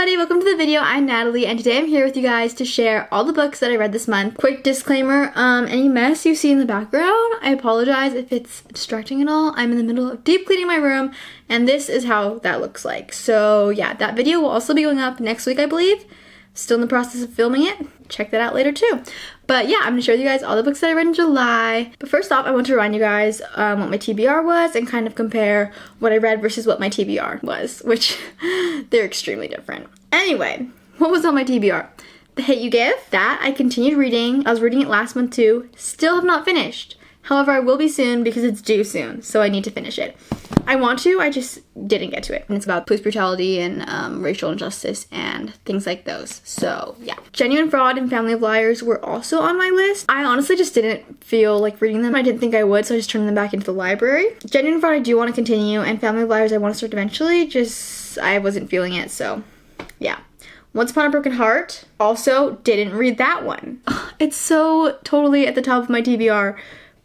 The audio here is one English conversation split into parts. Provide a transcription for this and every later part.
everybody, welcome to the video. I'm Natalie and today I'm here with you guys to share all the books that I read this month. Quick disclaimer, any mess you see in the background, I apologize if it's distracting at all. I'm in the middle of deep cleaning my room and this is how that looks like. So yeah, that video will also be going up next week, I believe. Still in the process of filming it. Check that out later too. But yeah, I'm gonna show you guys all the books that I read in July. But first off, I want to remind you guys what my TBR was and kind of compare what I read versus what my TBR was, which they're extremely different. Anyway, what was on my TBR? The Hate U Give. That I continued reading. I was reading it last month too. Still have not finished. However, I will be soon because it's due soon, so I need to finish it. I want to, I just didn't get to it. And it's about police brutality and racial injustice and things like those. So yeah. Genuine Fraud and Family of Liars were also on my list. I honestly just didn't feel like reading them. I didn't think I would, so I just turned them back into the library. Genuine Fraud I do want to continue, and Family of Liars I want to start eventually, just I wasn't feeling it, so yeah. Once Upon a Broken Heart, also didn't read that one. It's so totally at the top of my TBR.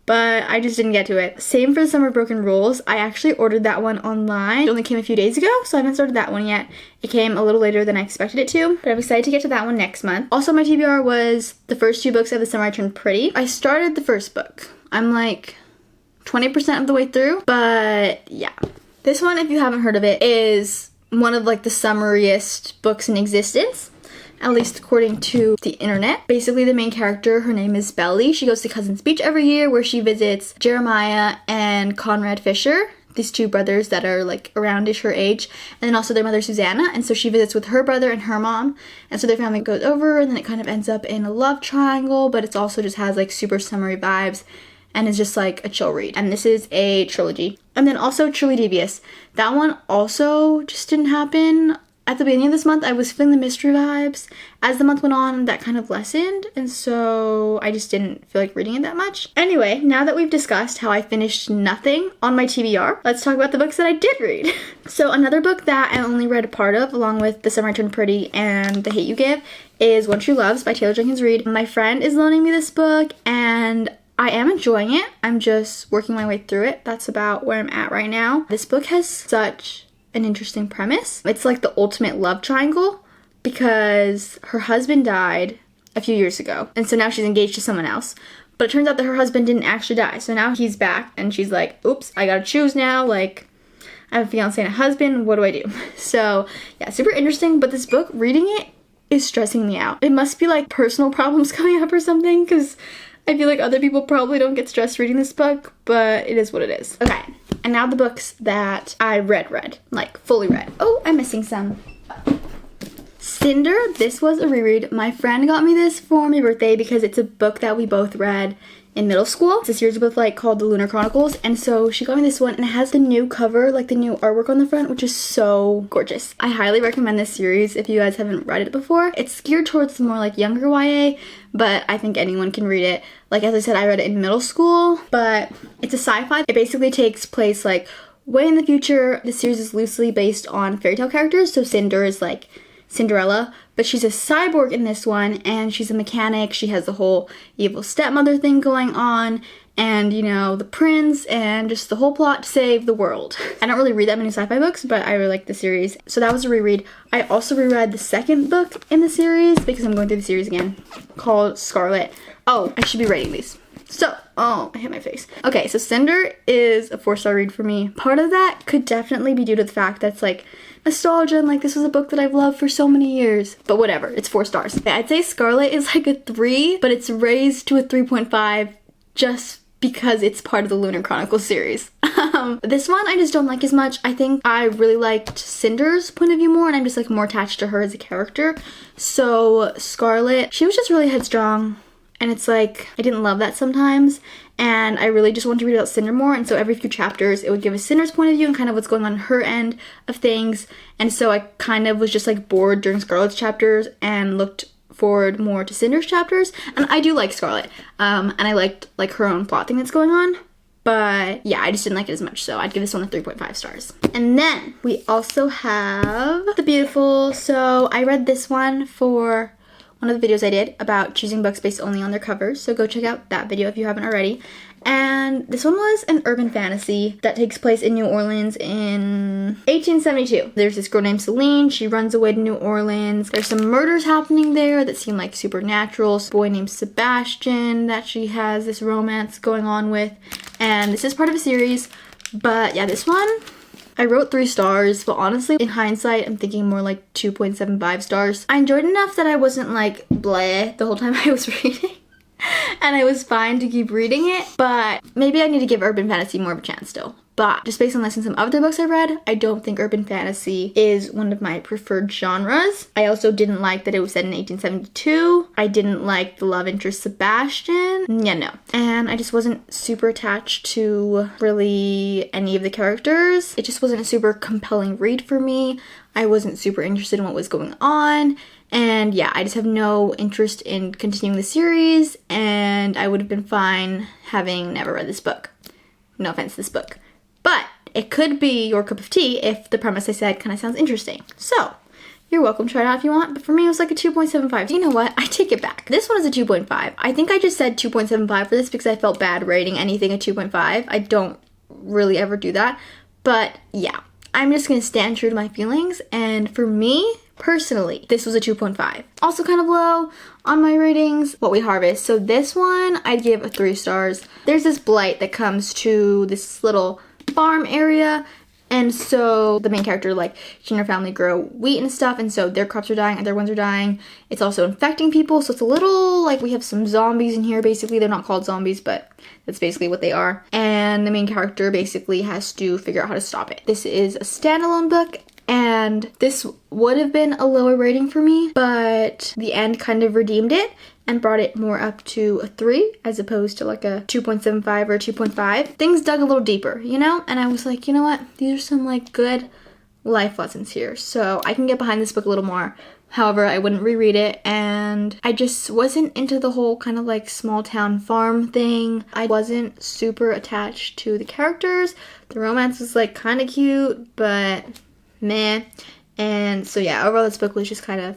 But I just didn't get to it. Same for The Summer of Broken Rules. I actually ordered that one online. It only came a few days ago, so I haven't started that one yet. It came a little later than I expected it to, but I'm excited to get to that one next month. Also, my TBR was the first two books of The Summer I Turned Pretty. I started the first book. I'm like 20% of the way through, but yeah. This one, if you haven't heard of it, is one of like the summariest books in existence. At least according to the internet. Basically, the main character, her name is Belly. She goes to Cousin's Beach every year where she visits Jeremiah and Conrad Fisher, these two brothers that are like aroundish her age, and then also their mother Susanna. And so she visits with her brother and her mom, and so their family goes over, and then it kind of ends up in a love triangle, but it's also just has like super summery vibes and is just like a chill read. And this is a trilogy. And then also Truly Devious. That one also just didn't happen. At the beginning of this month, I was feeling the mystery vibes. As the month went on, that kind of lessened, and so I just didn't feel like reading it that much. Anyway, now that we've discussed how I finished nothing on my TBR, let's talk about the books that I did read. So another book that I only read a part of, along with The Summer I Turned Pretty and The Hate U Give, is One True Loves by Taylor Jenkins Reid. My friend is loaning me this book, and I am enjoying it. I'm just working my way through it. That's about where I'm at right now. This book has such an interesting premise. It's like the ultimate love triangle because her husband died a few years ago, and so now she's engaged to someone else. But it turns out that her husband didn't actually die, so now he's back and she's like, oops, I gotta choose now. Like, I have a fiance and a husband, what do I do? So yeah, super interesting, but this book, reading it is stressing me out. It must be like personal problems coming up or something, because I feel like other people probably don't get stressed reading this book, but it is what it is. Okay, and now the books that I read, like fully read. Oh, I'm missing some. Cinder, this was a reread. My friend got me this for my birthday because it's a book that we both read in middle school. It's a series of books like called The Lunar Chronicles, and so she got me this one, and it has the new cover, like the new artwork on the front, which is so gorgeous. I highly recommend this series if you guys haven't read it before. It's geared towards the more like younger YA, but I think anyone can read it. Like, as I said, I read it in middle school, but it's a sci-fi. It basically takes place like way in the future. The series is loosely based on fairy tale characters, so Cinder is like Cinderella, but she's a cyborg in this one, and she's a mechanic. She has the whole evil stepmother thing going on, and you know, the prince, and just the whole plot to save the world. I don't really read that many sci-fi books, but I really like the series, so that was a reread. I also reread the second book in the series because I'm going through the series again, called Scarlet. Oh, I should be rating these. So, oh, I hit my face. Okay, so Cinder is a 4-star read for me. Part of that could definitely be due to the fact that it's like nostalgia and like this was a book that I've loved for so many years. But whatever, it's 4 stars. I'd say Scarlet is like a 3, but it's raised to a 3.5 just because it's part of the Lunar Chronicles series. This one I just don't like as much. I think I really liked Cinder's point of view more, and I'm just like more attached to her as a character. So Scarlet, she was just really headstrong. And it's like, I didn't love that sometimes, and I really just wanted to read about Cinder more, and so every few chapters it would give a Cinder's point of view and kind of what's going on her end of things, and so I kind of was just like bored during Scarlet's chapters and looked forward more to Cinder's chapters. And I do like Scarlet, and I liked like her own plot thing that's going on, but yeah, I just didn't like it as much, so I'd give this one a 3.5 stars. And then we also have The Beautiful. So I read this one for one of the videos I did about choosing books based only on their covers, so go check out that video if you haven't already. And this one was an urban fantasy that takes place in New Orleans in 1872. There's this girl named Celine. She runs away to New Orleans. There's some murders happening there that seem like supernatural. A boy named Sebastian that she has this romance going on with. And this is part of a series. But yeah, this one, I wrote 3 stars, but honestly, in hindsight, I'm thinking more like 2.75 stars. I enjoyed it enough that I wasn't like bleh the whole time I was reading. And I was fine to keep reading it, but maybe I need to give urban fantasy more of a chance still. But just based on this and some other books I read, I don't think urban fantasy is one of my preferred genres. I also didn't like that it was set in 1872. I didn't like the love interest Sebastian. Yeah, no. And I just wasn't super attached to really any of the characters. It just wasn't a super compelling read for me. I wasn't super interested in what was going on. And yeah, I just have no interest in continuing the series, and I would have been fine having never read this book. No offense to this book. But it could be your cup of tea if the premise I said kind of sounds interesting. So, you're welcome to try it out if you want, but for me it was like a 2.75. You know what? I take it back. This one is a 2.5. I think I just said 2.75 for this because I felt bad rating anything a 2.5. I don't really ever do that. But yeah, I'm just gonna stand true to my feelings, and for me, personally, this was a 2.5. Also kind of low on my ratings. What We Harvest. So this one, I'd give a 3 stars. There's this blight that comes to this little farm area, and so the main character, like, she and her family grow wheat and stuff, and so their crops are dying, other ones are dying. It's also infecting people, so it's a little, like, we have some zombies in here, basically. They're not called zombies, but that's basically what they are. And the main character basically has to figure out how to stop it. This is a standalone book, and this would have been a lower rating for me, but the end kind of redeemed it and brought it more up to a 3 as opposed to like a 2.75 or a 2.5. Things dug a little deeper, you know? And I was like, you know what? These are some like good life lessons here. So I can get behind this book a little more. However, I wouldn't reread it, and I just wasn't into the whole kind of like small town farm thing. I wasn't super attached to the characters. The romance was like kind of cute, but meh. And so yeah, overall this book was just kind of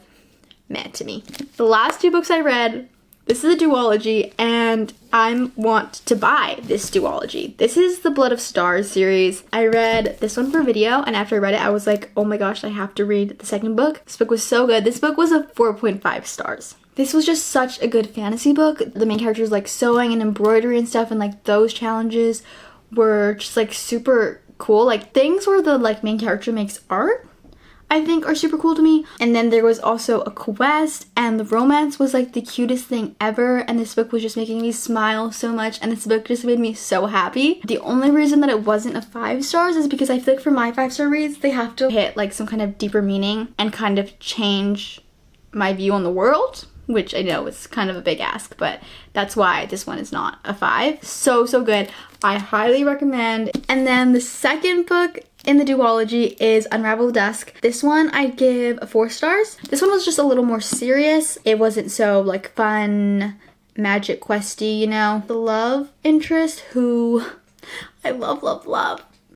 meh to me. The last 2 books I read, this is a duology, and I want to buy this duology. This is the Blood of Stars series. I read this one for video, and after I read it, I was like, oh my gosh, I have to read the second book. This book was so good. This book was a 4.5 stars. This was just such a good fantasy book. The main characters like sewing and embroidery and stuff, and like those challenges were just like super cool. Like things where the like main character makes art, I think, are super cool to me. And then there was also a quest, and the romance was like the cutest thing ever, and this book was just making me smile so much, and this book just made me so happy. The only reason that it wasn't a 5 stars is because I feel like for my 5-star reads, they have to hit like some kind of deeper meaning and kind of change my view on the world, which I know is kind of a big ask, but that's why this one is not a 5. So good. I highly recommend. And then the second book in the duology is Unravel Dusk. This one I'd give a 4 stars. This one was just a little more serious. It wasn't so like fun, magic questy, you know. The love interest, who I love,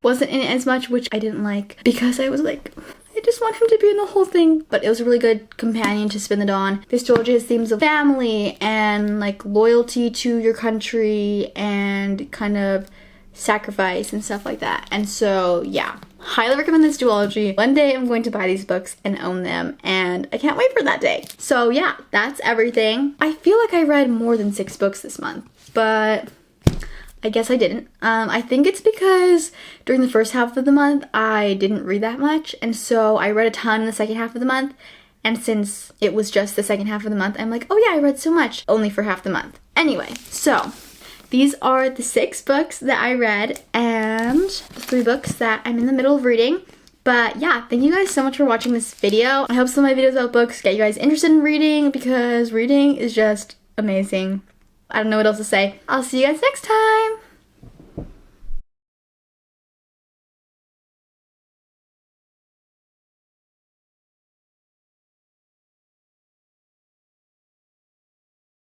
wasn't in it as much, which I didn't like because I was like, I just want him to be in the whole thing. But it was a really good companion to spend the dawn. This trilogy has themes of family and like loyalty to your country and kind of sacrifice and stuff like that. And so yeah, highly recommend this duology. One day I'm going to buy these books and own them, and I can't wait for that day. So yeah, that's everything. I feel like I read more than 6 books this month, but I guess I didn't. I think it's because during the first half of the month I didn't read that much, and so I read a ton in the second half of the month, and since it was just the second half of the month, I'm like, oh yeah, I read so much only for half the month. Anyway, so these are the 6 books that I read and the 3 books that I'm in the middle of reading. But yeah, thank you guys so much for watching this video. I hope some of my videos about books get you guys interested in reading, because reading is just amazing. I don't know what else to say. I'll see you guys next time.